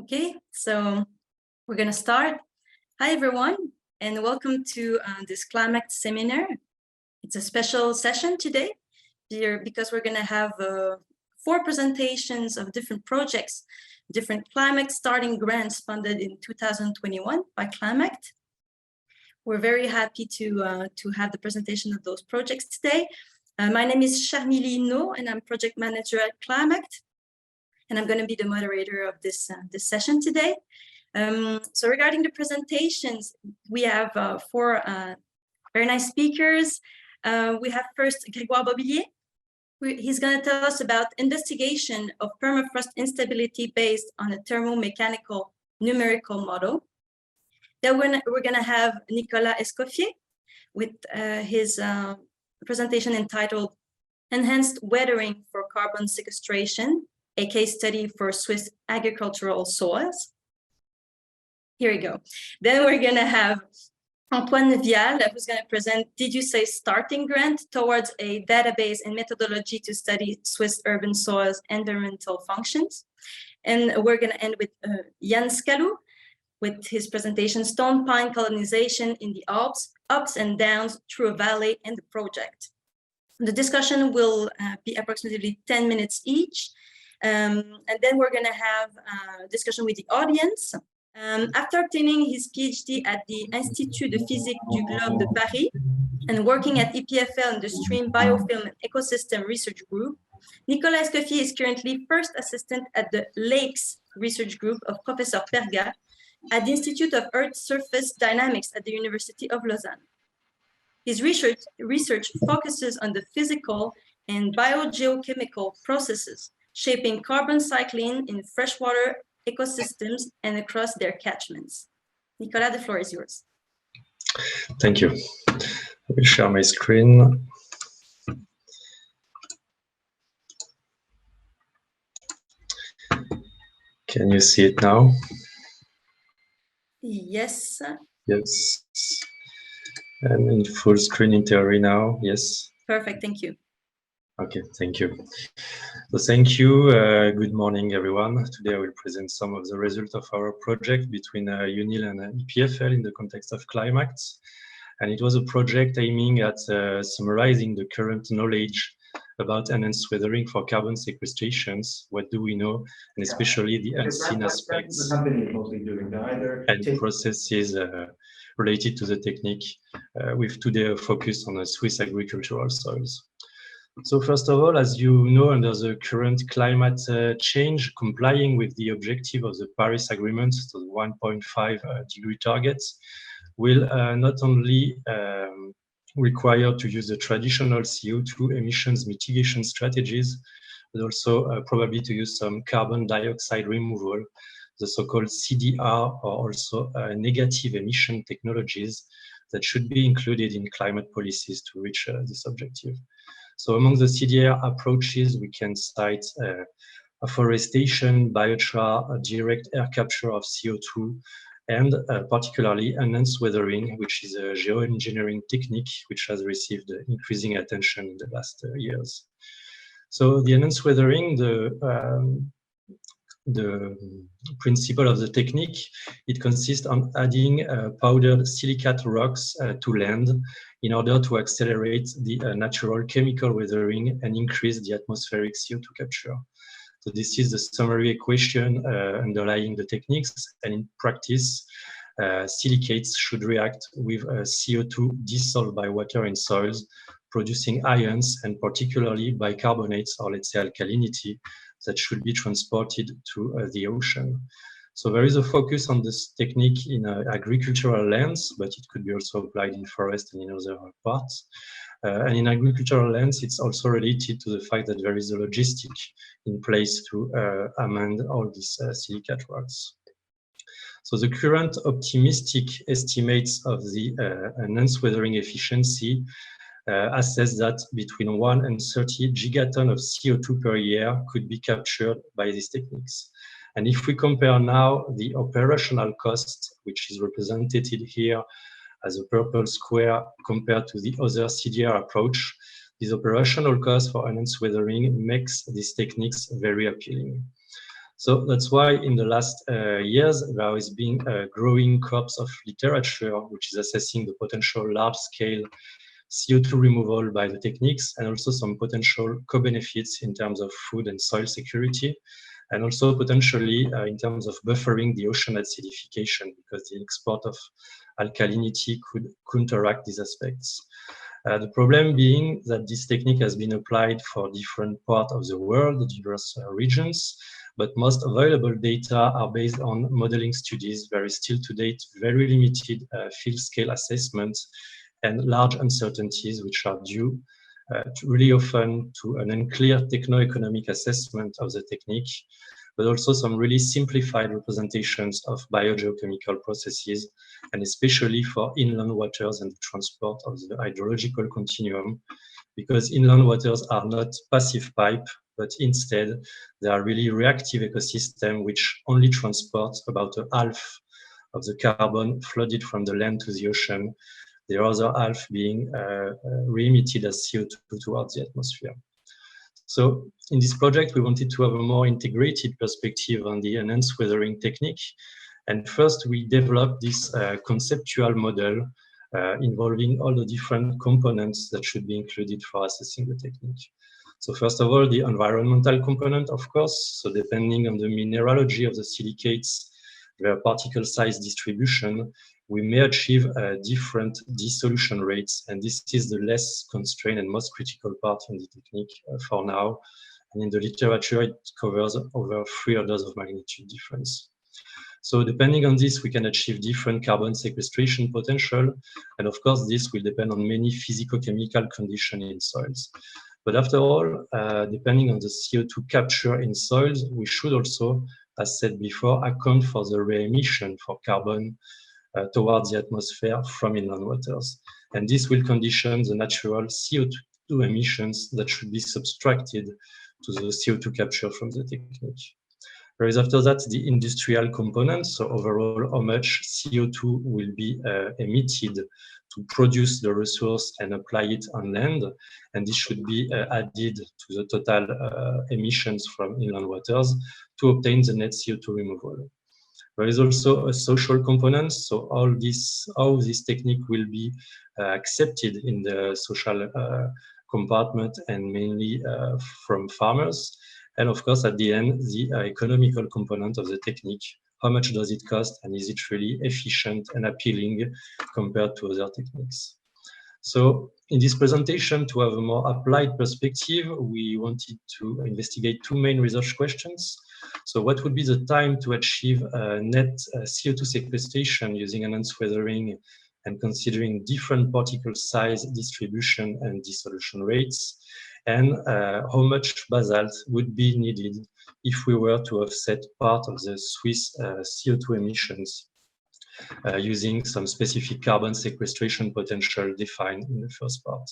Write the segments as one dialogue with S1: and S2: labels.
S1: Okay, so we're going to start. Hi, everyone, and welcome to this CLIMACT seminar. It's a special session today because we're going to have 4 presentations of different projects, different CLIMACT Starting Grants funded in 2021 by CLIMACT. We're very happy to have the presentation of those projects today. My name is Charmily No, and I'm project manager at CLIMACT. And I'm going to be the moderator of this session today. So regarding the presentations, we have 4 very nice speakers. We have first Grégoire Bobillier. He's going to tell us about investigation of permafrost instability based on a thermo-mechanical numerical model. Then we're going to have Nicolas Escoffier with his presentation entitled Enhanced Weathering for Carbon Sequestration, a case study for Swiss agricultural soils. Here we go. Then we're going to have Antoine Vialle, who's going to present Did You Say Starting Grant towards a database and methodology to study Swiss urban soils environmental functions. And we're going to end with Jan Skaloud with his presentation Stone Pine Colonization in the Alps, Ups and Downs through a Valley and the Project. The discussion will be approximately 10 minutes each. And then we're going to have a discussion with the audience. After obtaining his PhD at the Institut de Physique du Globe de Paris and working at EPFL in the Stream Biofilm and Ecosystem Research Group, Nicolas Escoffier is currently first assistant at the Lakes Research Group of Professor Perga at the Institute of Earth Surface Dynamics at the University of Lausanne. His research focuses on the physical and biogeochemical processes shaping carbon cycling in freshwater ecosystems and across their catchments. Nicolas, the floor is yours.
S2: Thank you. I will share my screen. Can you see it now?
S1: Yes.
S2: Yes. And in full screen in theory now, yes.
S1: Perfect, thank you.
S2: Okay, thank you. So thank you. Good morning, everyone. Today I will present some of the results of our project between UNIL and EPFL in the context of CLIMACT. And it was a project aiming at summarizing the current knowledge about enhanced weathering for carbon sequestrations. What do we know? And especially the unseen aspects and processes related to the technique, with today a focus on the Swiss agricultural soils. So first of all, as you know, under the current climate change, complying with the objective of the Paris Agreement, so the 1.5 degree targets, will not only require to use the traditional CO2 emissions mitigation strategies, but also probably to use some carbon dioxide removal, the so-called CDR, or also negative emission technologies that should be included in climate policies to reach this objective. So among the CDR approaches, we can cite afforestation, biochar, direct air capture of CO2, and particularly enhanced weathering, which is a geoengineering technique which has received increasing attention in the last years. So the enhanced weathering, the principle of the technique, it consists on adding powdered silicate rocks to land in order to accelerate the natural chemical weathering and increase the atmospheric CO2 capture. So this is the summary equation underlying the techniques, and in practice, silicates should react with CO2 dissolved by water in soils, producing ions and particularly bicarbonates, or let's say alkalinity, that should be transported to the ocean. So there is a focus on this technique in agricultural lands, but it could be also applied in forest and in other parts. And in agricultural lands, it's also related to the fact that there is a logistic in place to amend all these silicate rocks. So the current optimistic estimates of the enhanced weathering efficiency assess that between 1 and 30 gigaton of CO2 per year could be captured by these techniques. And if we compare now the operational cost, which is represented here as a purple square compared to the other CDR approach, this operational cost for enhanced weathering makes these techniques very appealing. So that's why in the last years, there has been a growing corpus of literature, which is assessing the potential large-scale CO2 removal by the techniques, and also some potential co-benefits in terms of food and soil security, and also potentially in terms of buffering the ocean acidification, because the export of alkalinity could counteract these aspects. The problem being that this technique has been applied for different parts of the world, diverse regions, but most available data are based on modeling studies. There is still to date very limited field scale assessments and large uncertainties, which are due really often to an unclear techno-economic assessment of the technique, but also some really simplified representations of biogeochemical processes, and especially for inland waters and the transport of the hydrological continuum, because inland waters are not passive pipe, but instead they are really reactive ecosystem which only transports about half of the carbon flooded from the land to the ocean, the other half being re-emitted as CO2 towards the atmosphere. So in this project, we wanted to have a more integrated perspective on the enhanced weathering technique. And first, we developed this conceptual model involving all the different components that should be included for assessing the technique. So first of all, the environmental component, of course. So depending on the mineralogy of the silicates, their particle size distribution, we may achieve different dissolution rates, and this is the less constrained and most critical part in the technique for now. And in the literature, it covers over 3 orders of magnitude difference. So depending on this, we can achieve different carbon sequestration potential. And of course, this will depend on many physico-chemical conditions in soils. But after all, depending on the CO2 capture in soils, we should also, as said before, account for the re-emission for carbon towards the atmosphere from inland waters. And this will condition the natural CO2 emissions that should be subtracted to the CO2 capture from the technique. Whereas after that, the industrial component, so overall how much CO2 will be emitted to produce the resource and apply it on land, and this should be added to the total emissions from inland waters to obtain the net CO2 removal. There is also a social component, so how this technique will be accepted in the social compartment and mainly from farmers. And of course, at the end, the economical component of the technique. How much does it cost, and is it really efficient and appealing compared to other techniques? So in this presentation, to have a more applied perspective, we wanted to investigate 2 main research questions. So what would be the time to achieve net CO2 sequestration using enhanced weathering and considering different particle size distribution and dissolution rates? And how much basalt would be needed if we were to offset part of the Swiss CO2 emissions using some specific carbon sequestration potential defined in the first part.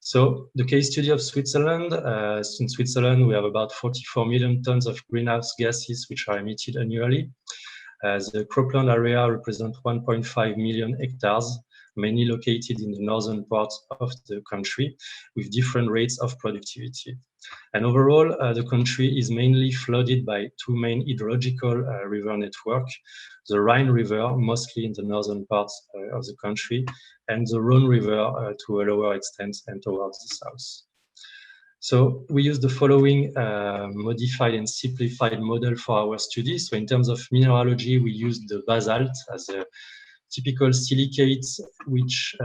S2: So the case study of Switzerland, in Switzerland we have about 44 million tons of greenhouse gases which are emitted annually. The cropland area represents 1.5 million hectares, mainly located in the northern part of the country with different rates of productivity. And overall, the country is mainly flooded by 2 main hydrological river networks, the Rhine River, mostly in the northern parts of the country, and the Rhone River to a lower extent and towards the south. So we use the following modified and simplified model for our study. So in terms of mineralogy, we use the basalt as a typical silicates, which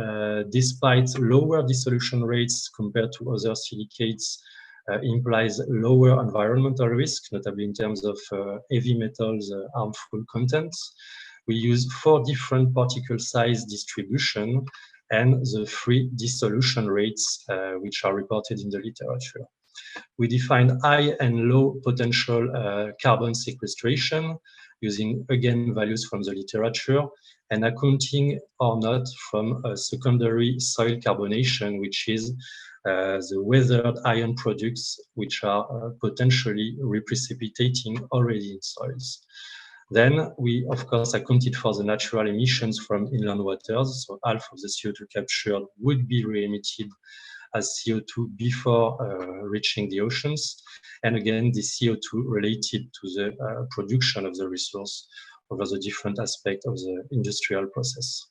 S2: despite lower dissolution rates compared to other silicates, implies lower environmental risk, notably in terms of heavy metals harmful contents. We use 4 different particle size distribution and the 3 dissolution rates which are reported in the literature. We define high and low potential carbon sequestration using, again, values from the literature and accounting or not from a secondary soil carbonation, which is the weathered ion products which are potentially reprecipitating already in soils. Then we, of course, accounted for the natural emissions from inland waters, so half of the CO2 captured would be re-emitted as CO2 before reaching the oceans, and again the CO2 related to the production of the resource over the different aspects of the industrial process.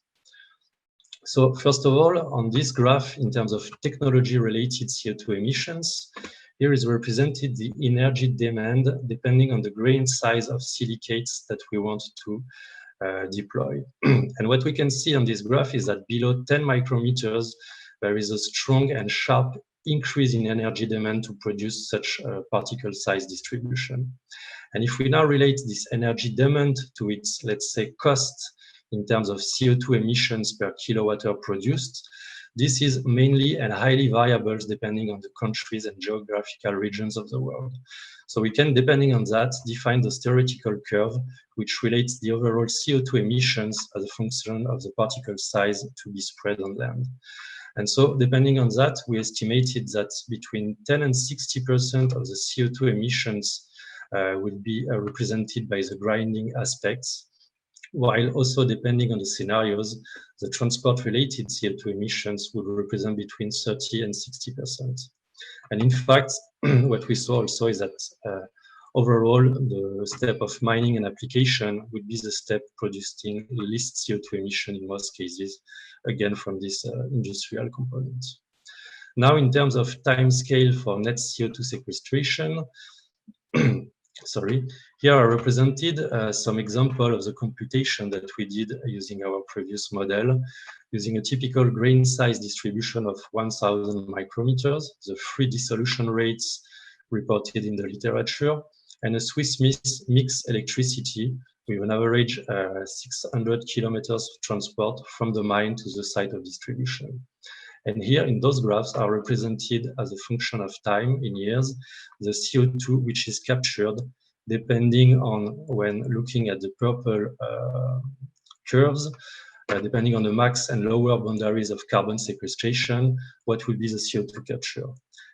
S2: So first of all, on this graph, in terms of technology-related CO2 emissions, here is represented the energy demand depending on the grain size of silicates that we want to deploy. And what we can see on this graph is that below 10 micrometers, there is a strong and sharp increase in energy demand to produce such a particle size distribution. And if we now relate this energy demand to its, let's say, cost in terms of CO2 emissions per kilowatt-hour produced, this is mainly and highly variable depending on the countries and geographical regions of the world. So we can, depending on that, define the theoretical curve, which relates the overall CO2 emissions as a function of the particle size to be spread on land. And so, depending on that, we estimated that between 10 and 60% of the CO2 emissions will be represented by the grinding aspects, while also, depending on the scenarios, the transport-related CO2 emissions would represent between 30 and 60%. And in fact, what we saw also is that overall, the step of mining and application would be the step producing the least CO2 emission in most cases, again, from this industrial component. Now, in terms of time scale for net CO2 sequestration, sorry, here are represented some example of the computation that we did using our previous model, using a typical grain size distribution of 1000 micrometers, the free dissolution rates reported in the literature, and a Swiss mix electricity with an average 600 kilometers of transport from the mine to the site of distribution. And here in those graphs are represented as a function of time in years, the CO2 which is captured depending on when looking at the purple curves, depending on the max and lower boundaries of carbon sequestration, what would be the CO2 capture.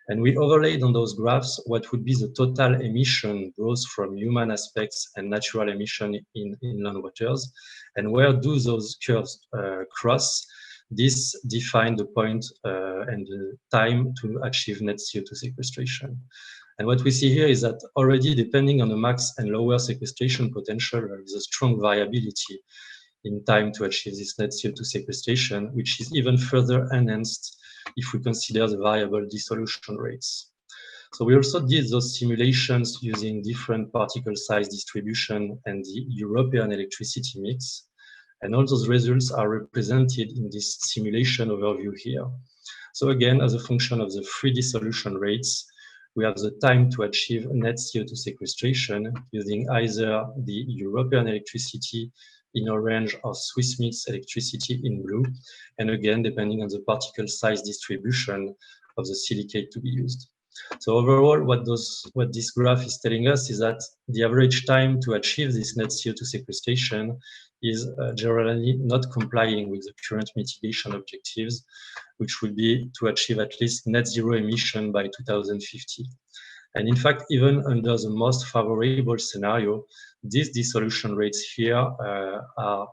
S2: And we overlaid on those graphs what would be the total emission both from human aspects and natural emission in inland waters, and where do those curves cross. This defines the point and the time to achieve net CO2 sequestration. And what we see here is that already depending on the max and lower sequestration potential, there is a strong variability in time to achieve this net CO2 sequestration, which is even further enhanced if we consider the variable dissolution rates. So we also did those simulations using different particle size distribution and the European electricity mix. And all those results are represented in this simulation overview here. So again, as a function of the free dissolution rates, we have the time to achieve net CO2 sequestration using either the European electricity in orange or Swiss mix electricity in blue. And again, depending on the particle size distribution of the silicate to be used. So overall, what this graph is telling us is that the average time to achieve this net CO2 sequestration is generally not complying with the current mitigation objectives, which would be to achieve at least net zero emission by 2050. And in fact, even under the most favorable scenario, these dissolution rates here are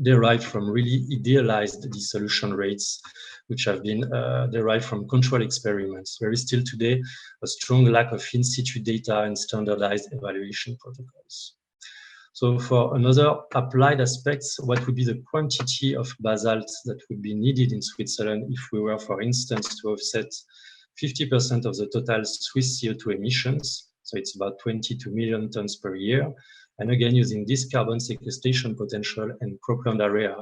S2: derived from really idealized dissolution rates, which have been derived from control experiments. There is still today a strong lack of in situ data and standardized evaluation protocols. So for another applied aspects, what would be the quantity of basalt that would be needed in Switzerland if we were, for instance, to offset 50% of the total Swiss CO2 emissions? So it's about 22 million tons per year. And again, using this carbon sequestration potential and cropland area,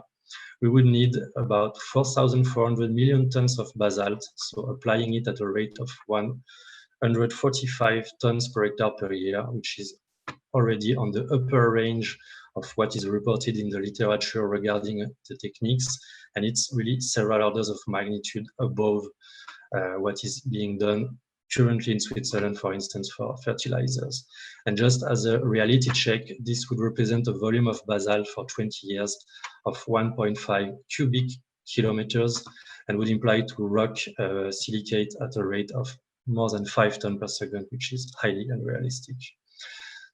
S2: we would need about 4,400 million tons of basalt, so applying it at a rate of 145 tons per hectare per year, which is already on the upper range of what is reported in the literature regarding the techniques, and it's really several orders of magnitude above what is being done currently in Switzerland, for instance, for fertilizers. And just as a reality check, this would represent a volume of basalt for 20 years of 1.5 cubic kilometers and would imply to rock silicate at a rate of more than 5 tons per second, which is highly unrealistic.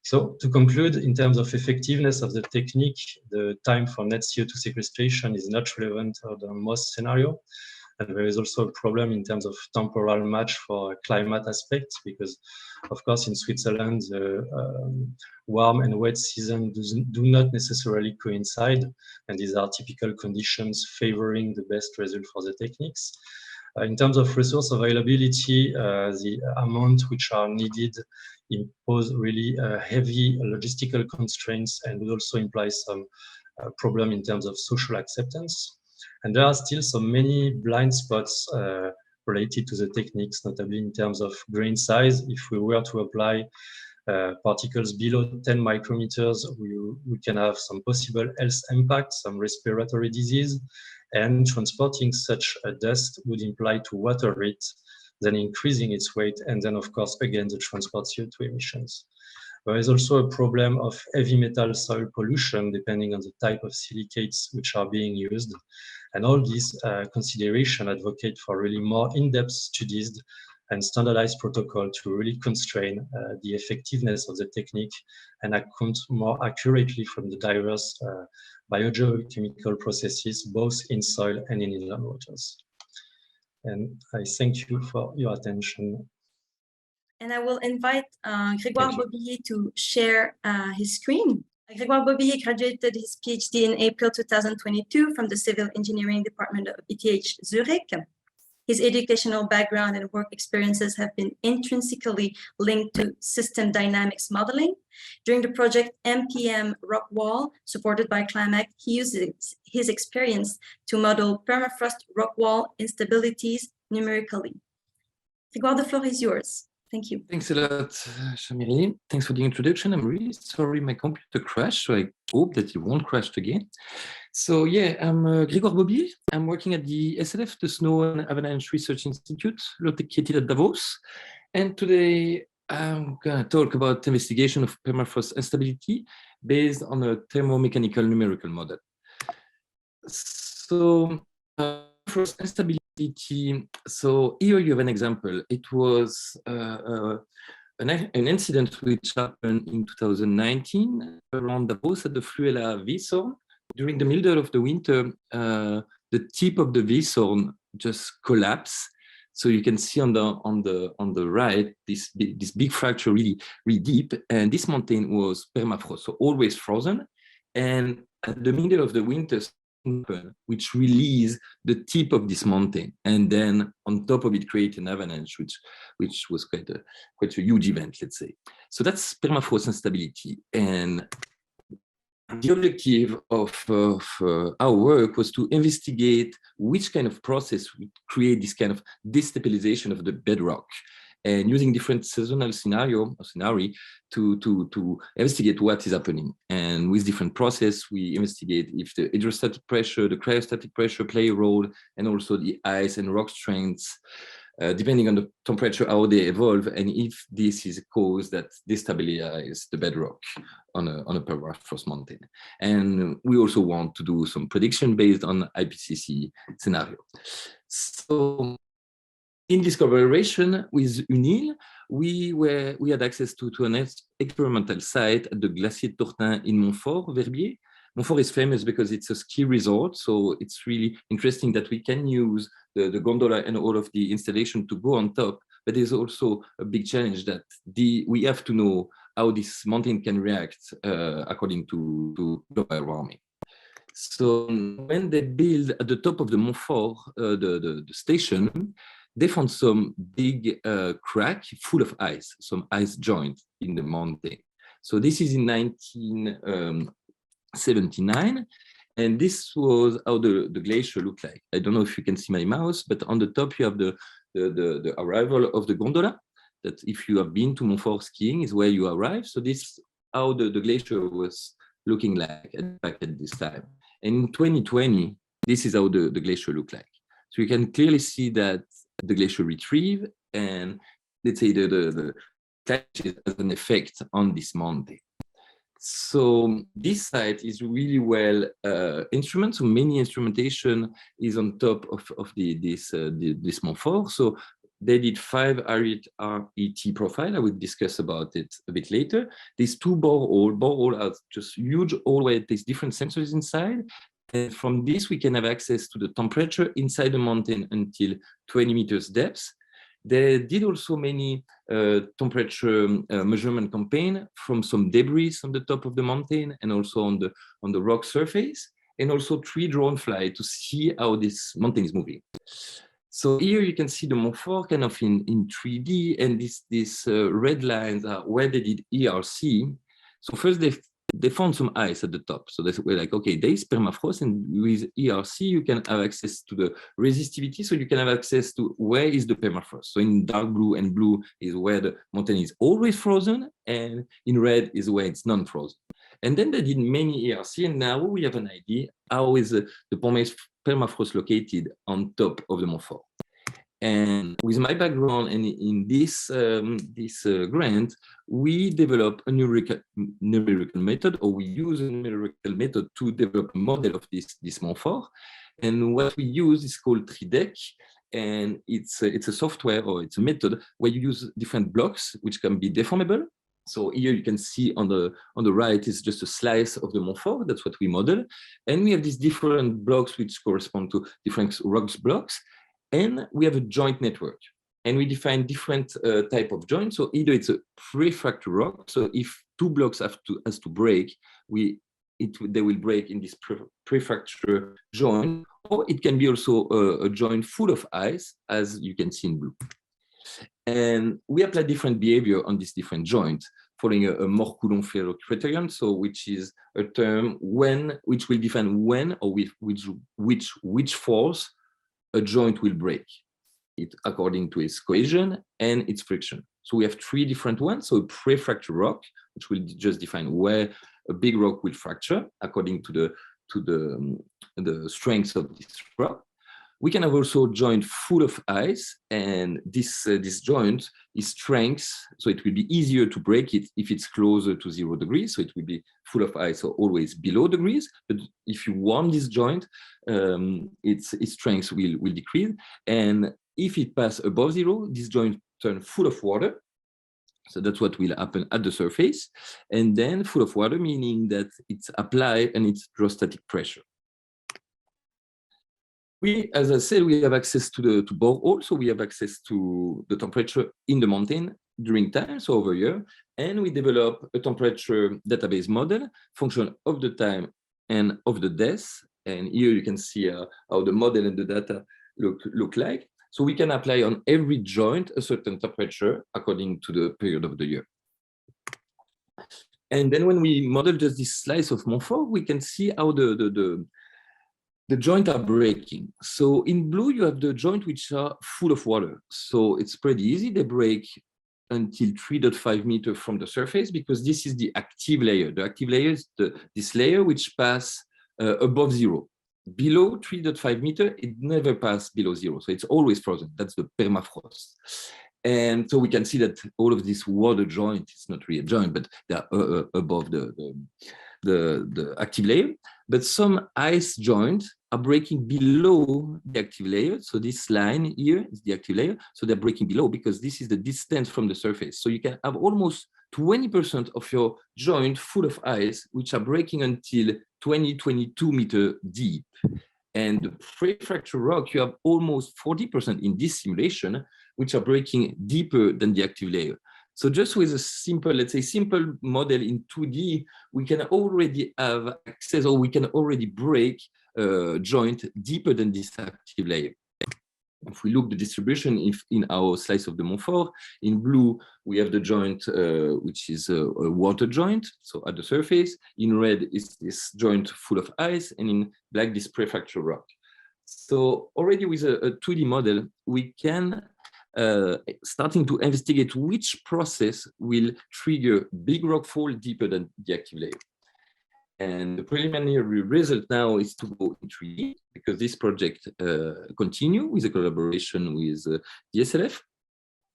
S2: So to conclude, in terms of effectiveness of the technique, the time for net CO2 sequestration is not relevant under most scenarios. And there is also a problem in terms of temporal match for climate aspects, because of course in Switzerland, warm and wet season do not necessarily coincide, and these are typical conditions favoring the best result for the techniques. In terms of resource availability, the amount which are needed impose really heavy logistical constraints, and would also imply some problem in terms of social acceptance. And there are still so many blind spots related to the techniques, notably in terms of grain size. If we were to apply particles below 10 micrometers, we can have some possible health impact, some respiratory disease, and transporting such a dust would imply to water it, then increasing its weight, and then of course, again, the transport CO2 emissions. There is also a problem of heavy metal soil pollution, depending on the type of silicates which are being used. And all these considerations advocate for really more in-depth studies and standardized protocol to really constrain the effectiveness of the technique and account more accurately from the diverse biogeochemical processes, both in soil and in inland waters. And I thank you for your attention.
S1: And I will invite Grégoire Bobillier to share his screen. Grégoire Bobillier graduated his PhD in April 2022 from the Civil Engineering Department of ETH Zurich. His educational background and work experiences have been intrinsically linked to system dynamics modeling. During the project MPM Rock Wall, supported by CLIMACT, he uses his experience to model permafrost rock wall instabilities numerically. Grégoire, the floor is yours. Thank you.
S3: Thanks a lot, Shamiri. Thanks for the introduction. I'm really sorry my computer crashed, so I hope that it won't crash again. So yeah, I'm Grégoire Bobillier. I'm working at the SLF, the Snow and Avalanche Research Institute, located at Davos. And today I'm going to talk about investigation of permafrost instability based on a thermo-mechanical numerical model. So permafrost instability. So here you have an example. It was an incident which happened in 2019 around Davos at the Vialle Weserhorn. During the middle of the winter, the tip of the Weserhorn just collapsed. So you can see on the right this big fracture really deep, and this mountain was permafrost, so always frozen. And at the middle of the winter, which released the tip of this mountain, and then on top of it create an avalanche, which was quite a huge event, let's say. So that's permafrost instability. And the objective of our work was to investigate which kind of process would create this kind of destabilization of the bedrock, and using different seasonal scenario to investigate what is happening. And with different process, we investigate if the hydrostatic pressure, the cryostatic pressure play a role, and also the ice and rock strengths, depending on the temperature, how they evolve, and if this is a cause that destabilize the bedrock on a permafrost mountain. And we also want to do some prediction based on IPCC scenario. So in this collaboration with UNIL, we had access to an experimental site at the Glacier de Tortin in Montfort, Verbier. Montfort is famous because it's a ski resort, so it's really interesting that we can use the gondola and all of the installation to go on top. But there's also a big challenge that we have to know how this mountain can react according to global warming. So when they build at the top of the Montfort, the station, they found some big crack full of ice, some ice joint in the mountain. So this is in 1979, and this was how the glacier looked like. I don't know if you can see my mouse, but on the top you have the arrival of the gondola, that if you have been to Montfort skiing is where you arrive. So this is how the glacier was looking like at this time. And in 2020, this is how the glacier looked like. So you can clearly see that the glacier retrieve, and let's say the climate has an effect on this mountain. So this site is really well instrumented. So many instrumentation is on top of this Montfort. So they did 5 RET profile. I will discuss about it a bit later. These 2 borehole are just huge hole where there's different sensors inside. And from this, we can have access to the temperature inside the mountain until 20 meters depth. They did also many temperature measurement campaign from some debris on the top of the mountain and also on the rock surface, and also 3 drone flights to see how this mountain is moving. So here you can see the Montfort kind of in 3D, and these red lines are where they did ERC. So first they found some ice at the top. So they were like, okay, there is permafrost, and with ERC, you can have access to the resistivity. So you can have access to where is the permafrost. So in dark blue and blue is where the mountain is always frozen, and in red is where it's non-frozen. And then they did many ERC, and now we have an idea how is the permafrost located on top of the Montfort. And with my background and in this grant, we develop a numerical method, or we use a numerical method to develop a model of this Montfort. And what we use is called 3DEC, and it's a software, or it's a method where you use different blocks which can be deformable. So here you can see on the right is just a slice of the Montfort. That's what we model, and we have these different blocks which correspond to different rocks blocks. And we have a joint network, and we define different type of joints. So either it's a prefracture rock. So if 2 blocks has to break, they will break in this prefracture joint, or it can be also a joint full of ice, as you can see in blue. And we apply different behavior on these different joints, following a Mohr-Coulomb-Ferrel criterion. So which is a term which will define when or with which force a joint will break it according to its cohesion and its friction. So we have 3 different ones. So a prefracture rock, which will just define where a big rock will fracture according to the strength of this rock. We can have also a joint full of ice, and this joint is strength, so it will be easier to break it if it's closer to 0 degrees. So it will be full of ice, so always below degrees. But if you warm this joint, its strength will decrease. And if it passes above 0, this joint turns full of water. So that's what will happen at the surface. And then full of water, meaning that it's applied and it's hydrostatic pressure. We, as I said, we have access to borehole, so we have access to the temperature in the mountain during time, so over a year, and we develop a temperature database model, function of the time and of the depth. And here you can see how the model and the data look like. So we can apply on every joint a certain temperature according to the period of the year. And then when we model just this slice of Montfort, we can see how the joints are breaking. So in blue, you have the joints which are full of water. So it's pretty easy. They break until 3.5 meters from the surface, because this is the active layer. The active layer is this layer which passes above 0. Below 3.5 meters, it never passes below 0. So it's always frozen. That's the permafrost. And so we can see that all of this water joint, it's not really a joint, but they're above the active layer. But some ice joints are breaking below the active layer. So this line here is the active layer. So they're breaking below because this is the distance from the surface. So you can have almost 20% of your joint full of ice, which are breaking until 22 meters deep. And the prefracture rock, you have almost 40% in this simulation, which are breaking deeper than the active layer. So just with a simple, let's say, simple model in 2D, we can already have access, or we can already break a joint deeper than this active layer. If we look the distribution in our slice of the Montfort, in blue, we have the joint, which is a water joint, so at the surface. In red is this joint full of ice, and in black, this prefracture rock. So already with a 2D model, we can starting to investigate which process will trigger big rockfall deeper than the active layer. And the preliminary result now is to go in 3D, because this project continue with a collaboration with the SLF.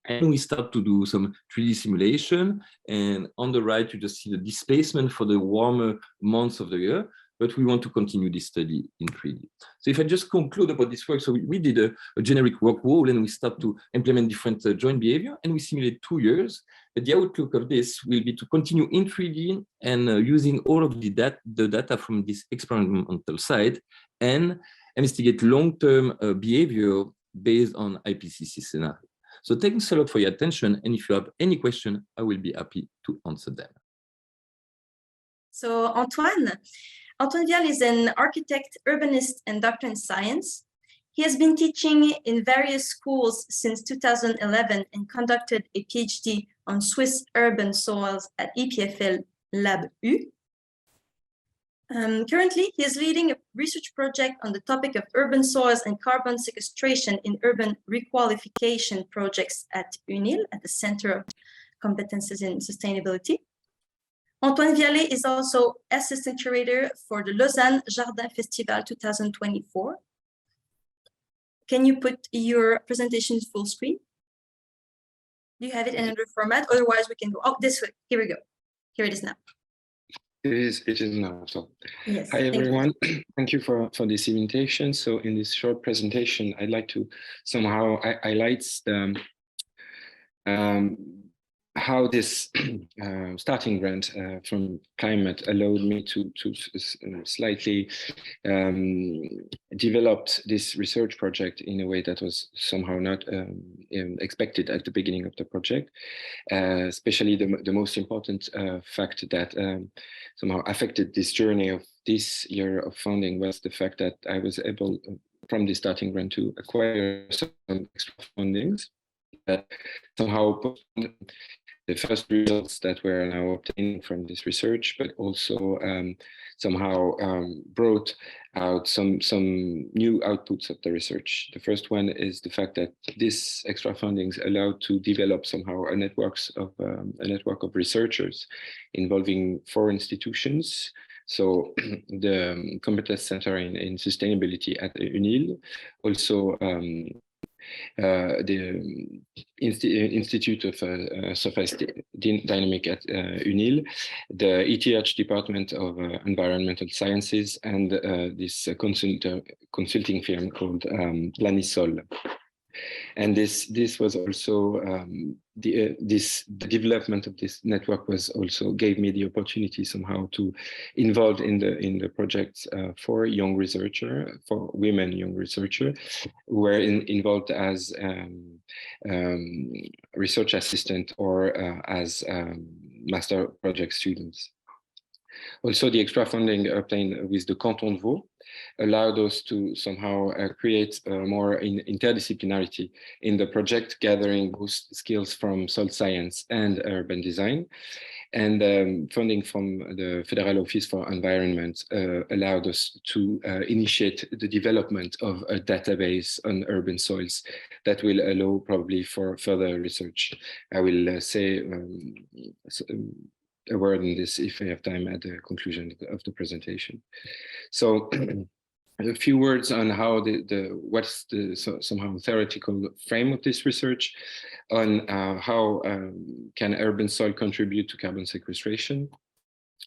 S3: And we start to do some 3D simulation. And on the right, you just see the displacement for the warmer months of the year. But we want to continue this study in 3D. So if I just conclude about this work, so we did a generic rock wall, and we start to implement different joint behavior, and we simulate 2 years. But the outlook of this will be to continue in 3D and using all of the data from this experimental site and investigate long-term behavior based on IPCC scenario. So thanks a lot for your attention. And if you have any question, I will be happy to answer them.
S1: So Antoine Vialle is an architect, urbanist, and doctor in science. He has been teaching in various schools since 2011 and conducted a PhD on Swiss urban soils at EPFL Lab U. Currently, he is leading a research project on the topic of urban soils and carbon sequestration in urban requalification projects at UNIL, at the Center of Competences in Sustainability. Antoine Vialle is also assistant curator for the Lausanne Jardin Festival 2024. Can you put your presentation full screen? Do you have it in another format? Otherwise, we can go, oh, this way. Here we go. Here it is now.
S4: It is now. So,
S1: yes,
S4: hi everyone. Thank you for this invitation. So in this short presentation, I'd like to somehow highlight the how this starting grant from CLIMACT allowed me to slightly develop this research project in a way that was somehow not expected at the beginning of the project. Especially the most important fact that somehow affected this journey of this year of funding was the fact that I was able, from the starting grant, to acquire some extra fundings that somehow the first results that we're now obtaining from this research, but also somehow brought out some new outputs of the research. The first one is the fact that this extra fundings allowed to develop somehow a network of researchers involving 4 institutions. So the Competence Center in Sustainability at UNIL, also the Institute of Surface Dynamic at UNIL, the ETH Department of Environmental Sciences, and this consulting firm called Planisol. And this was also the development of this network was also gave me the opportunity somehow to involve in the projects for young researcher, for women young researcher, who were involved as research assistant or as master project students. Also, the extra funding obtained with the Canton de Vaud allowed us to somehow create more interdisciplinarity in the project, gathering both skills from soil science and urban design. And funding from the Federal Office for Environment allowed us to initiate the development of a database on urban soils that will allow probably for further research. I will say a word on this if I have time at the conclusion of the presentation. So a few words on how what's the somehow theoretical frame of this research, on how can urban soil contribute to carbon sequestration.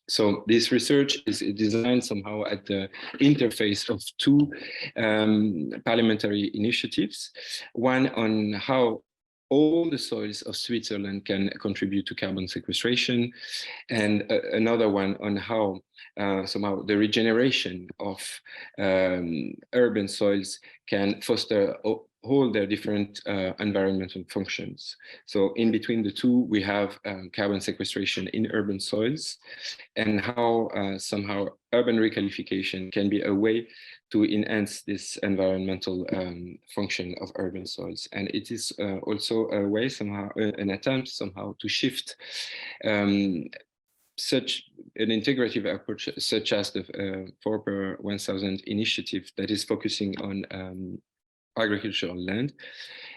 S4: So this research is designed somehow at the interface of 2 parliamentary initiatives, one on how all the soils of Switzerland can contribute to carbon sequestration, and another one on how somehow the regeneration of urban soils can foster all their different environmental functions. So in between the 2, we have carbon sequestration in urban soils, and how somehow urban requalification can be a way to enhance this environmental function of urban soils. And it is also a way somehow, an attempt somehow to shift such an integrative approach, such as the 4 per 1,000 initiative that is focusing on agricultural land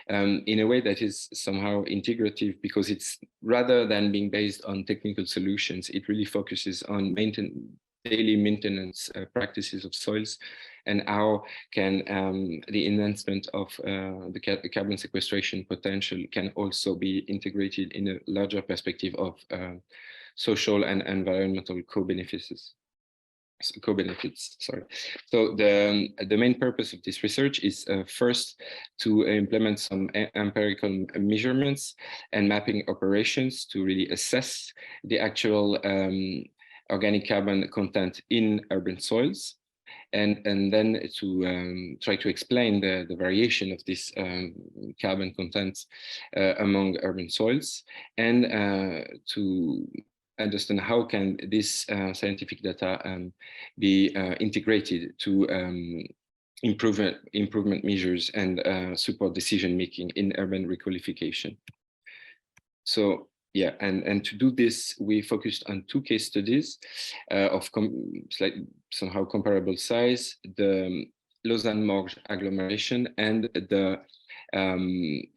S4: in a way that is somehow integrative, because it's, rather than being based on technical solutions, it really focuses on daily maintenance practices of soils, and how can the enhancement of the carbon sequestration potential can also be integrated in a larger perspective of social and environmental co-benefices. co-benefits, sorry. So the main purpose of this research is first to implement some empirical measurements and mapping operations to really assess the actual organic carbon content in urban soils, and then to try to explain the variation of this carbon content among urban soils, and to understand how can this scientific data be integrated to improvement measures and support decision making in urban requalification. So yeah, and to do this, we focused on 2 case studies of somehow comparable size: the Lausanne-Morges agglomeration and the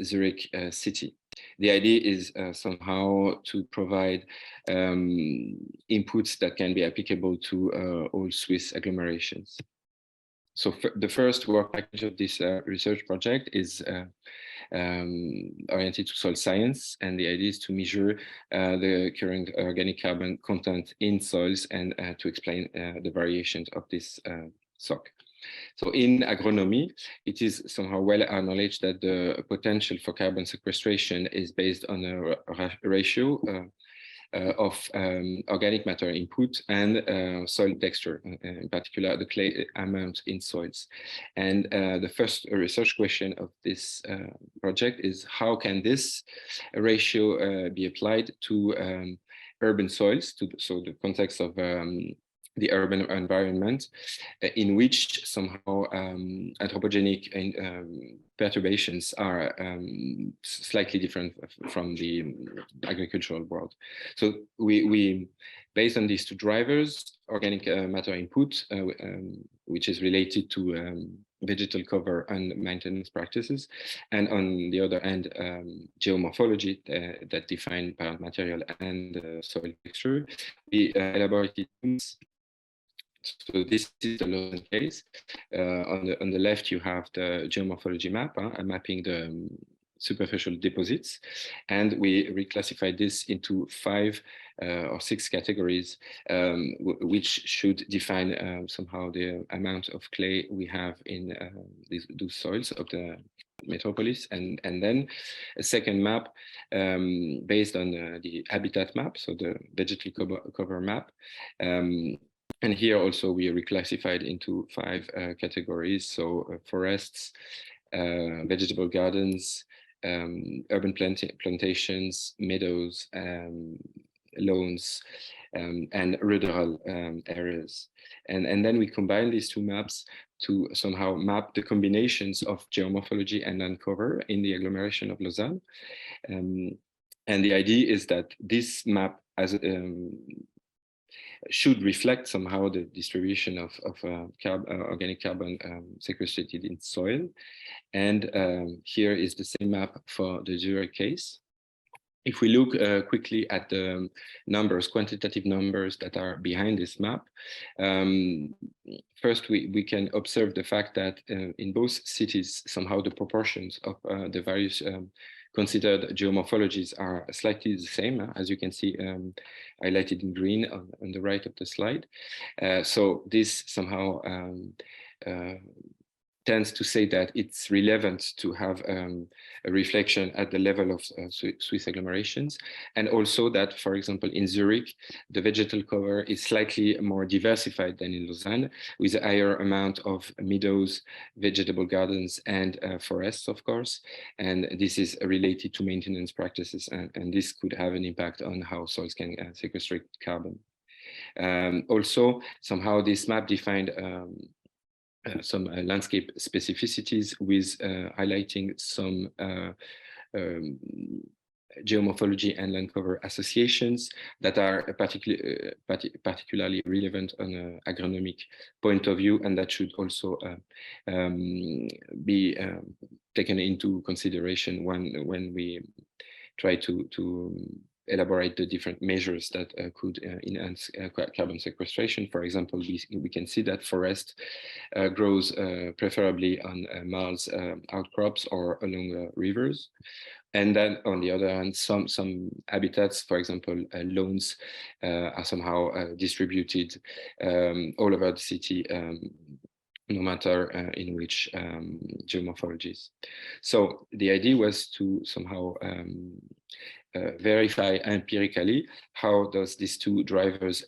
S4: Zurich city. The idea is somehow to provide inputs that can be applicable to all Swiss agglomerations. So the first work package of this research project is oriented to soil science, and the idea is to measure the current organic carbon content in soils and to explain the variations of this SOC. So in agronomy, it is somehow well acknowledged that the potential for carbon sequestration is based on a ratio of organic matter input and soil texture, in particular the clay amount in soils. And the first research question of this project is how can this ratio be applied to urban soils, so the context of the urban environment, in which somehow anthropogenic perturbations are slightly different from the agricultural world. So we based on these 2 drivers, organic matter input, which is related to vegetal cover and maintenance practices, and on the other hand, geomorphology that define parent material and soil texture, we elaborated. So this is the Lausanne case. On the left, you have the geomorphology map, mapping the superficial deposits, and we reclassified this into 5 or 6 categories, which should define somehow the amount of clay we have in those soils of the metropolis, and then a second map based on the habitat map, so the vegetal cover map. And here also we reclassified into 5 categories, so forests, vegetable gardens, urban plantations, meadows, lawns, and rural areas. And then we combine these 2 maps to somehow map the combinations of geomorphology and land cover in the agglomeration of Lausanne. And the idea is that this map as should reflect somehow the distribution of organic carbon sequestrated in soil. And here is the same map for the Zurich case. If we look quickly at the numbers, quantitative numbers that are behind this map, first we can observe the fact that in both cities, somehow the proportions of the various considered geomorphologies are slightly the same, as you can see highlighted in green on the right of the slide. So this somehow tends to say that it's relevant to have a reflection at the level of Swiss agglomerations, and also that, for example, in Zurich, the vegetal cover is slightly more diversified than in Lausanne, with a higher amount of meadows, vegetable gardens, and forests, of course. And this is related to maintenance practices, and this could have an impact on how soils can sequestrate carbon. Also, somehow this map defined some landscape specificities with highlighting some geomorphology and land cover associations that are particularly relevant on an agronomic point of view, and that should also be taken into consideration when we try to elaborate the different measures that could enhance carbon sequestration. For example, we can see that forest grows preferably on marls outcrops or along rivers, And then on the other hand, some habitats, for example, lawns, are somehow distributed all over the city, no matter in which geomorphologies. So the idea was to somehow verify empirically how does these two drivers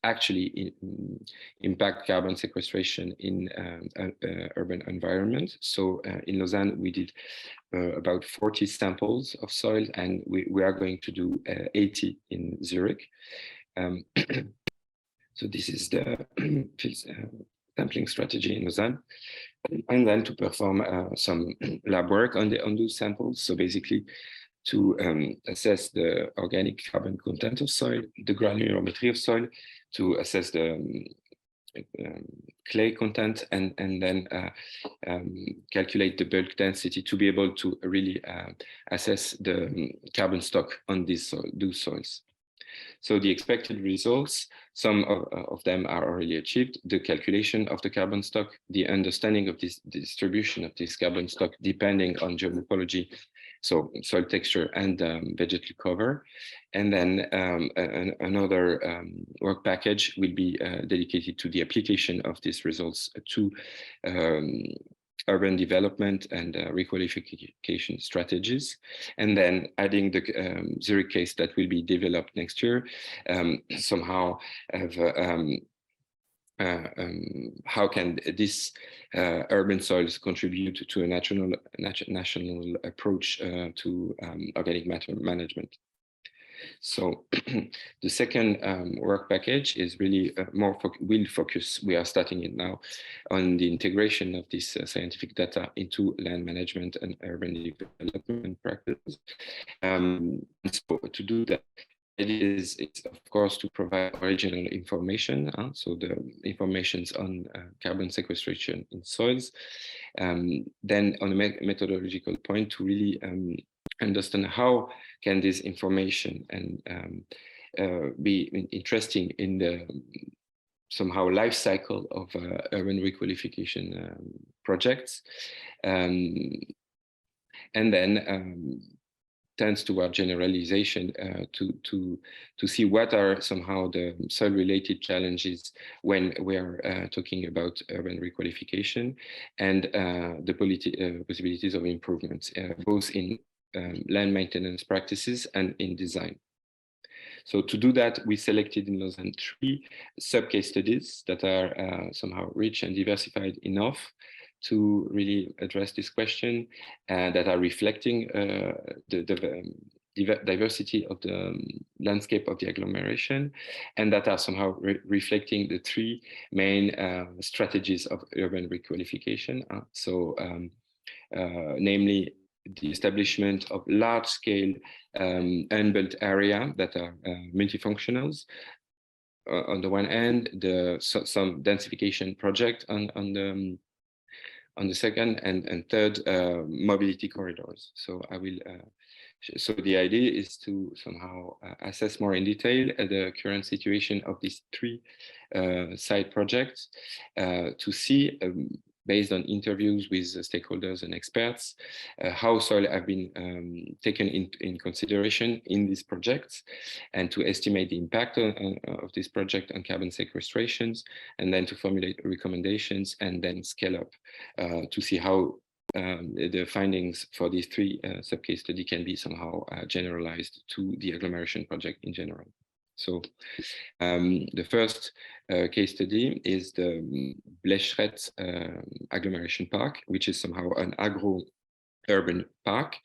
S4: actually impact carbon sequestration in urban environment. So in Lausanne, we did about 40 samples of soil, and we are going to do 80 in Zurich. So this is the sampling strategy in Lausanne. And then to perform some lab work on those samples. So basically to assess the organic carbon content of soil, the granulometry of soil, to assess the clay content, and then calculate the bulk density to be able to really assess the carbon stock on those soils. So the expected results, some of them are already achieved: the calculation of the carbon stock, the understanding of this distribution of this carbon stock depending on geomorphology, so soil texture and vegetative cover. And then another work package will be dedicated to the application of these results to urban development and requalification strategies, and then adding the Zurich case that will be developed next year, somehow have how can this urban soils contribute to a national approach to organic matter management. So the second work package is really will focus, we are starting it now, on the integration of this scientific data into land management and urban development practices. So to do that, it's of course to provide original information, so the informations on carbon sequestration in soils. Then on a methodological point, to really understand how can this information and be interesting in the somehow life cycle of urban requalification projects, and then tends toward generalization to see what are somehow the soil-related challenges when we are talking about urban requalification, and the possibilities of improvements, both in land maintenance practices and in design. So to do that, we selected in Lausanne 3 sub-case studies that are somehow rich and diversified enough to really address this question, that are reflecting the diversity of the landscape of the agglomeration, and that are somehow reflecting the 3 main strategies of urban requalification. Namely, the establishment of large-scale unbuilt area that are multifunctionals. On the one hand, some densification project on the second, and third, mobility corridors. So I will. So the idea is to somehow assess more in detail the current situation of these 3 side projects, to see, based on interviews with stakeholders and experts, how soil have been taken in consideration in these projects, and to estimate the impact of this project on carbon sequestrations, and then to formulate recommendations, and then scale up to see how the findings for these 3 sub-case study can be somehow generalized to the agglomeration project in general. So the first case study is the Blecheret agglomeration park, which is somehow an agro-urban park.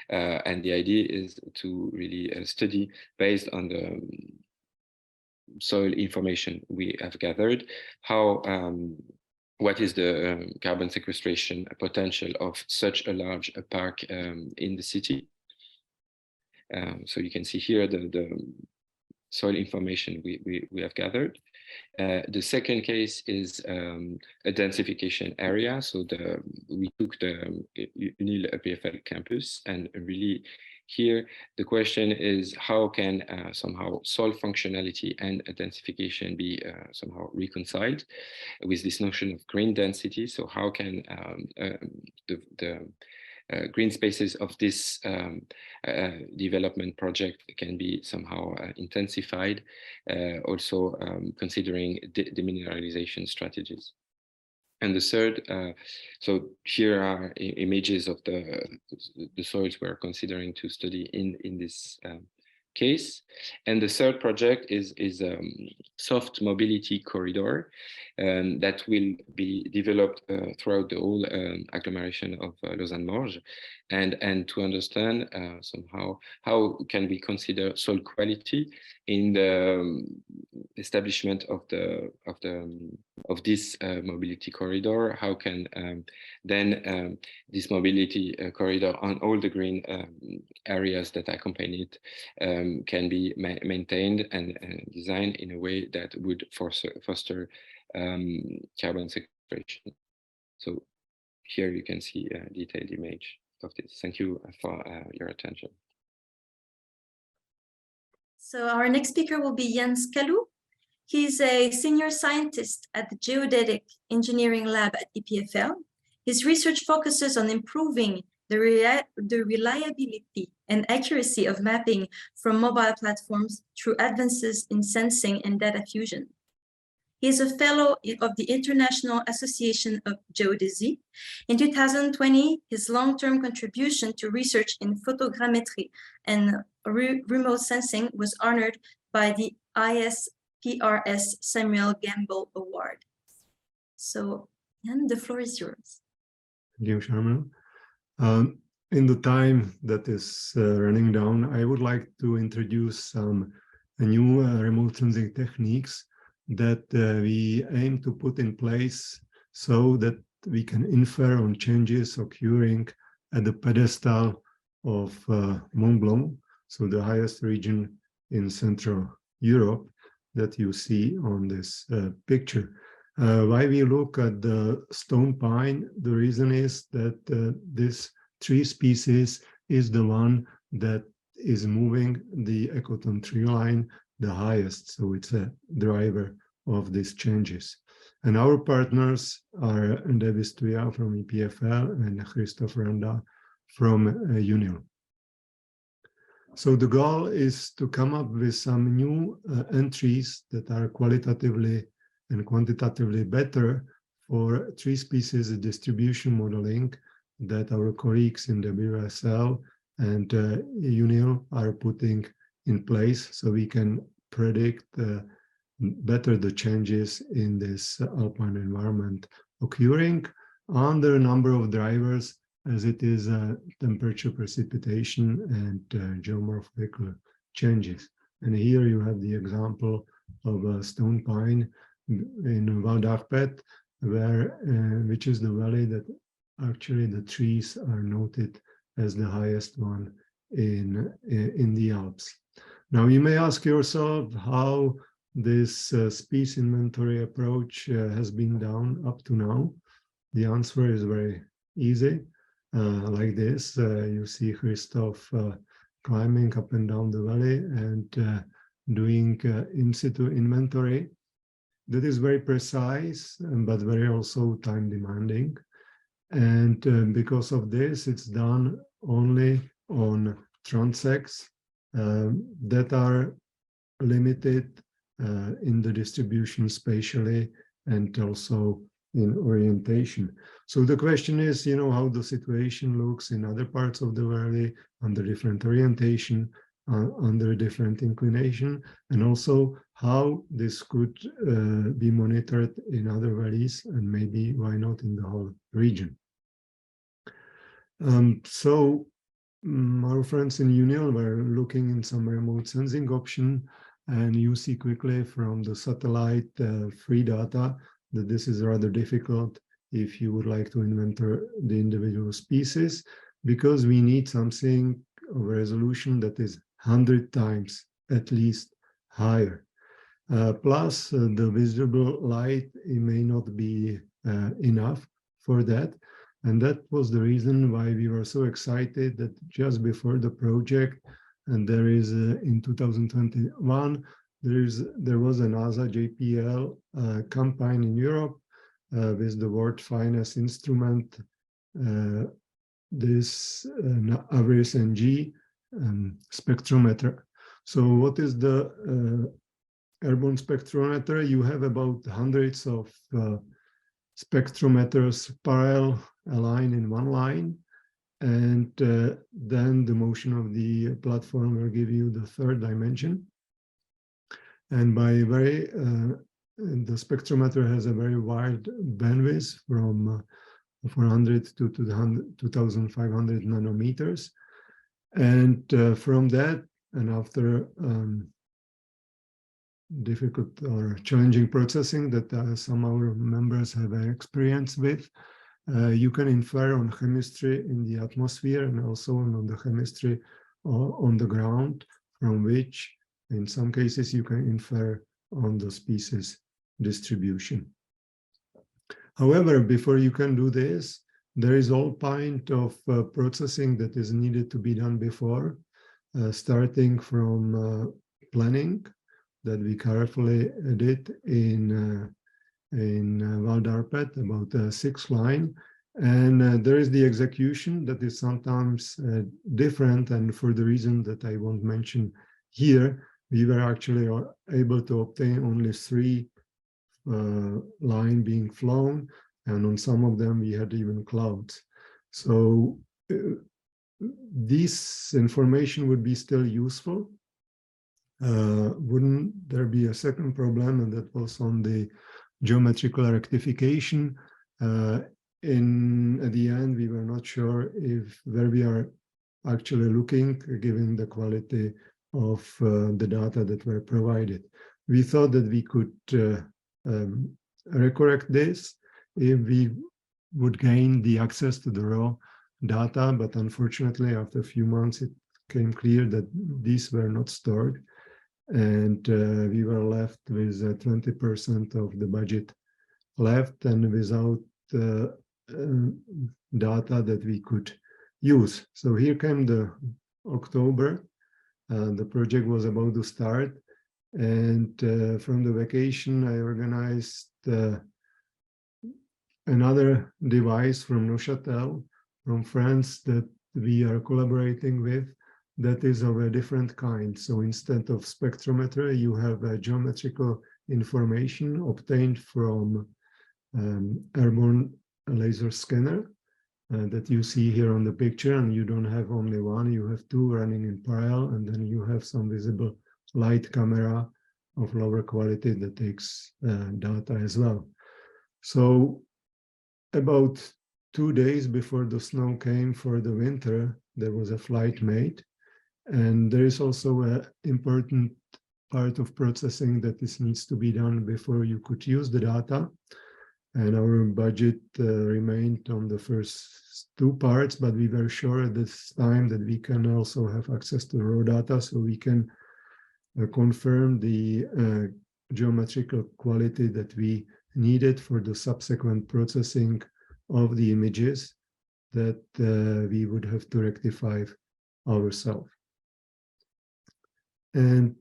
S4: And the idea is to really study, based on the soil information we have gathered, how what is the carbon sequestration potential of such a large park in the city. So you can see here the soil information we have gathered. The second case is a densification area. So we took the UNIL EPFL campus, and really here the question is how can somehow soil functionality and densification be somehow reconciled with this notion of green density. So how can the green spaces of this development project can be somehow intensified, also considering demineralization strategies. And the third, so here are images of the soils we're considering to study in this case. And the third project is soft mobility corridor that will be developed throughout the whole agglomeration of Lausanne-Morges, and to understand somehow how can we consider soil quality in the establishment of this mobility corridor. How can then this mobility corridor on all the green areas that accompany it can be maintained and designed in a way that would foster carbon sequestration. So here you can see a detailed image of this. Thank you for your attention.
S1: So our next speaker will be Skaloud. He's a senior scientist at the Geodetic Engineering Lab at EPFL. His research focuses on improving the reliability and accuracy of mapping from mobile platforms through advances in sensing and data fusion. He is a fellow of the International Association of Geodesy. In 2020, his long-term contribution to research in photogrammetry and remote sensing was honored by the ISPRS Samuel Gamble Award. So, Jan, the floor is yours.
S5: Thank you, Charmel. In the time that is running down, I would like to introduce some new remote sensing techniques that we aim to put in place so that we can infer on changes occurring at the pedestal of Mont Blanc, so the highest region in Central Europe that you see on this picture. Why we look at the stone pine, the reason is that this tree species is the one that is moving the ecotone tree line the highest, so it's a driver of these changes. And our partners are Davis Tuya from EPFL and Christophe Randa from UNIL. So the goal is to come up with some new entries that are qualitatively and quantitatively better for tree species distribution modeling that our colleagues in WSL and UNIL are putting in place, so we can predict better the changes in this alpine environment occurring under a number of drivers, as it is temperature, precipitation, and geomorphological changes. And here you have the example of a stone pine in Val d'Arpet, where which is the valley that actually the trees are noted as the highest one in the Alps. Now you may ask yourself how this species inventory approach has been done up to now. The answer is very easy. Like this, you see Christophe climbing up and down the valley and doing in situ inventory. That is very precise, but very also time demanding. And because of this, it's done only on transects that are limited in the distribution spatially and also in orientation. So the question is, you know, how the situation looks in other parts of the valley under different orientation, under different inclination, and also how this could be monitored in other valleys, and maybe why not in the whole region. Our friends in UNIL were looking in some remote sensing option, and you see quickly from the satellite free data that this is rather difficult if you would like to inventor the individual species, because we need something of a resolution that is 100 times at least higher. Plus the visible light, it may not be enough for that. And that was the reason why we were so excited that just before the project, and there is in 2021, there was a NASA JPL campaign in Europe with the world finest instrument this Average NG spectrometer. So what is the airborne spectrometer? You have about hundreds of spectrometers parallel aligned in one line, and then the motion of the platform will give you the third dimension. And by the spectrometer has a very wide bandwidth from 400 to 2,500 nanometers. And from that, and after difficult or challenging processing that some of our members have experience with, you can infer on chemistry in the atmosphere and also on the chemistry on the ground, from which in some cases you can infer on the species distribution. However, before you can do this, there is all kind of processing that is needed to be done before, starting from planning that we carefully did in Val d'Arpet, about 6 line. And there is the execution that is sometimes different, and for the reason that I won't mention here, we were actually able to obtain only 3 line being flown, and on some of them we had even clouds. So this information would be still useful. Wouldn't there be a second problem, and that was on the geometrical rectification. At the end, we were not sure if where we are actually looking, given the quality of the data that were provided. We thought that we could recorrect this if we would gain the access to the raw data, but unfortunately, after a few months, it became clear that these were not stored, and we were left with 20% of the budget left and without data that we could use. So here came the October. The project was about to start, and from the vacation I organized another device from Neuchâtel, from France, that we are collaborating with, that is of a different kind. So instead of spectrometer, you have a geometrical information obtained from airborne laser scanner that you see here on the picture, and you don't have only one, you have 2 running in parallel, and then you have some visible light camera of lower quality that takes data as well. So about 2 days before the snow came for the winter, there was a flight made, and there is also an important part of processing that this needs to be done before you could use the data. And our budget remained on the first 2 parts, but we were sure at this time that we can also have access to raw data, so we can confirm the geometrical quality that we needed for the subsequent processing of the images that we would have to rectify ourselves. And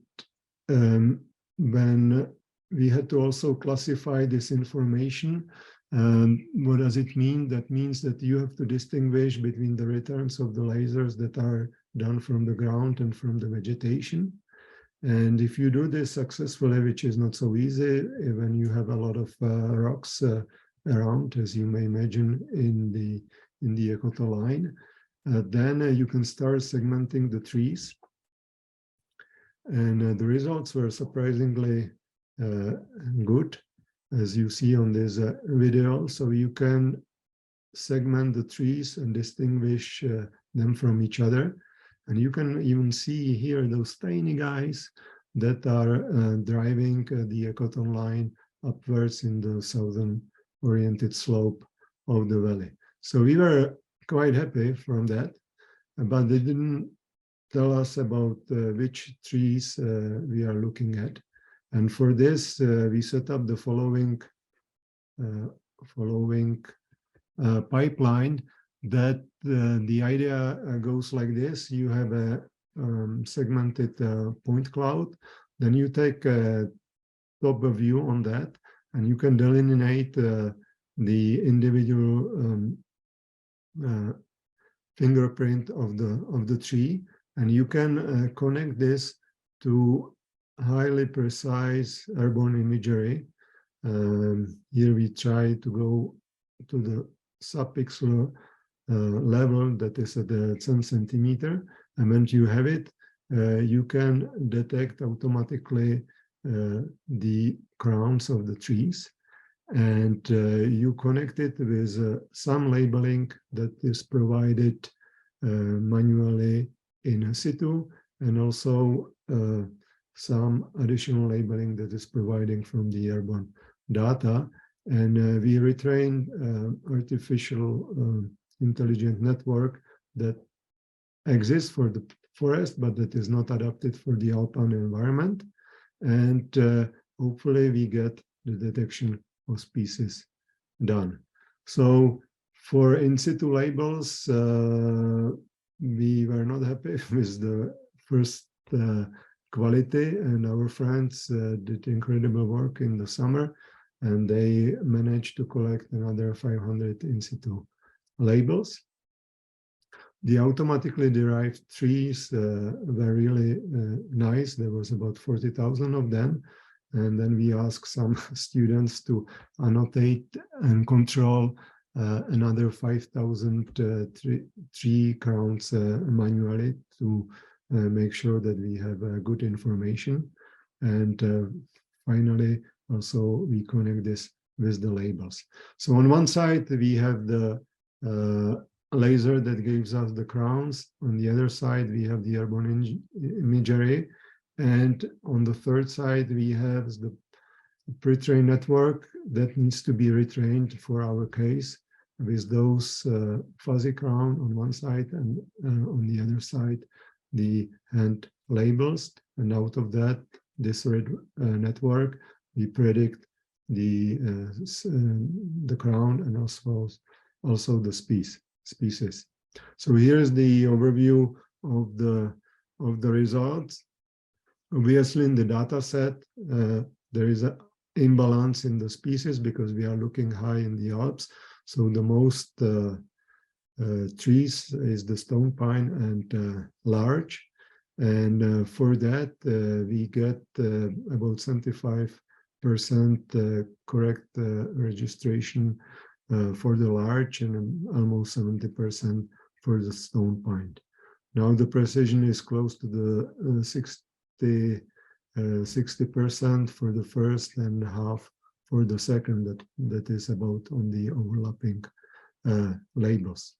S5: when we had to also classify this information, what does it mean? That means that you have to distinguish between the returns of the lasers that are done from the ground and from the vegetation. And if you do this successfully, which is not so easy, when you have a lot of rocks around, as you may imagine in the equator line, then you can start segmenting the trees. And the results were surprisingly good, as you see on this video. So you can segment the trees and distinguish them from each other. And you can even see here those tiny guys that are driving the ecotone line upwards in the southern oriented slope of the valley. So we were quite happy from that, but they didn't tell us about which trees we are looking at. And for this, we set up the following pipeline. That the idea goes like this: you have a segmented point cloud, then you take a top view on that, and you can delineate the individual fingerprint of the tree, and you can connect this to highly precise airborne imagery. Here we try to go to the subpixel level that is at the 10 centimeter, and when you have it, you can detect automatically the crowns of the trees, and you connect it with some labeling that is provided manually in situ, and also some additional labeling that is providing from the airborne data. And we retrain artificial intelligent network that exists for the forest, but that is not adapted for the alpine environment. And hopefully we get the detection of species done. So for in situ labels, we were not happy with the first quality, and our friends did incredible work in the summer, and they managed to collect another 500 in situ labels. The automatically derived trees were really nice. There was about 40,000 of them. And then we asked some students to annotate and control another 5,000 tree counts manually to make sure that we have good information. And finally, also we connect this with the labels. So on one side, we have the laser that gives us the crowns. On the other side, we have the airborne imagery. And on the third side, we have the pre-trained network that needs to be retrained for our case with those fuzzy crown on one side, and on the other side, the hand labels. And out of that, this red network, we predict the crown and also the species. So here's the overview of the results. Obviously, in the data set, there is an imbalance in the species because we are looking high in the Alps. So the most trees is the stone pine and larch. And for that, we get about 75% correct registration for the larch and almost 70% for the stone pine. Now the precision is close to the 60% for the first and half for the second, that is about on the overlapping labels.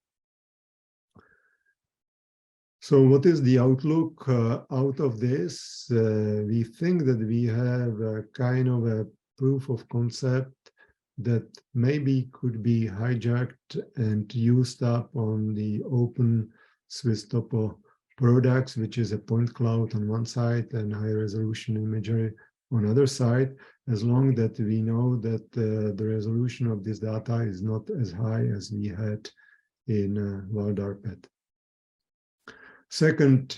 S5: So what is the outlook out of this? We think that we have a kind of a proof of concept that maybe could be hijacked and used up on the open Swiss topo products, which is a point cloud on one side and high resolution imagery on other side, as long that we know that the resolution of this data is not as high as we had in Valdarpet. Second,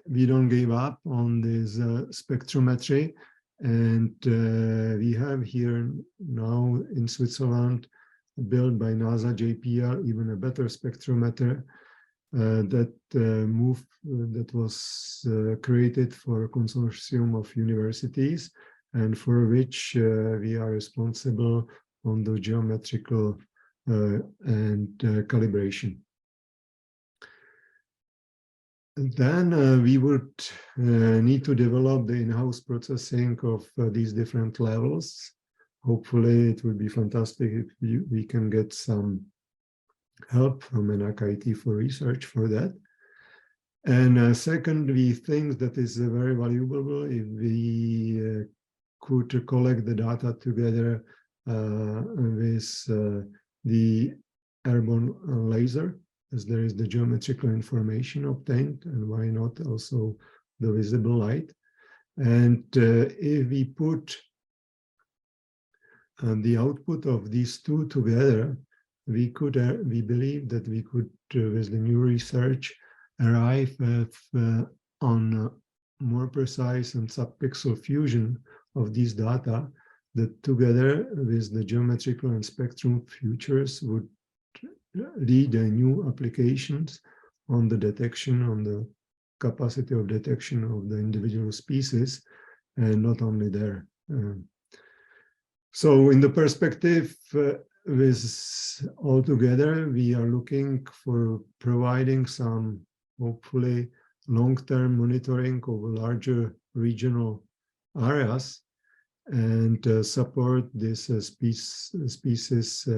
S5: we don't give up on this spectrometry, and we have here now in Switzerland, built by NASA JPL, even a better spectrometer that was created for a consortium of universities, and for which we are responsible on the geometrical and calibration. And then we would need to develop the in-house processing of these different levels. Hopefully, it would be fantastic if we can get some help from ENAC IT for research for that. And second, we think that is very valuable if we could collect the data together with the airborne laser, as there is the geometrical information obtained, and why not also the visible light. And if we put the output of these two together, we believe that we could, with the new research, arrive at on more precise and subpixel fusion of these data that together with the geometrical and spectrum features would lead new applications on the detection, on the capacity of detection of the individual species, and not only there. So in the perspective with altogether, we are looking for providing some, hopefully, long-term monitoring of larger regional areas and support this species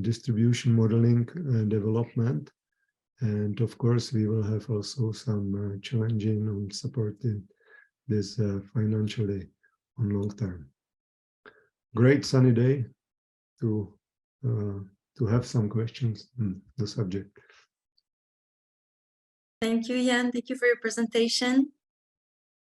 S5: distribution modeling development. And of course, we will have also some challenging and supporting this financially on long term. Great sunny day to have some questions on the subject.
S1: Thank you, Jan. Thank you for your presentation.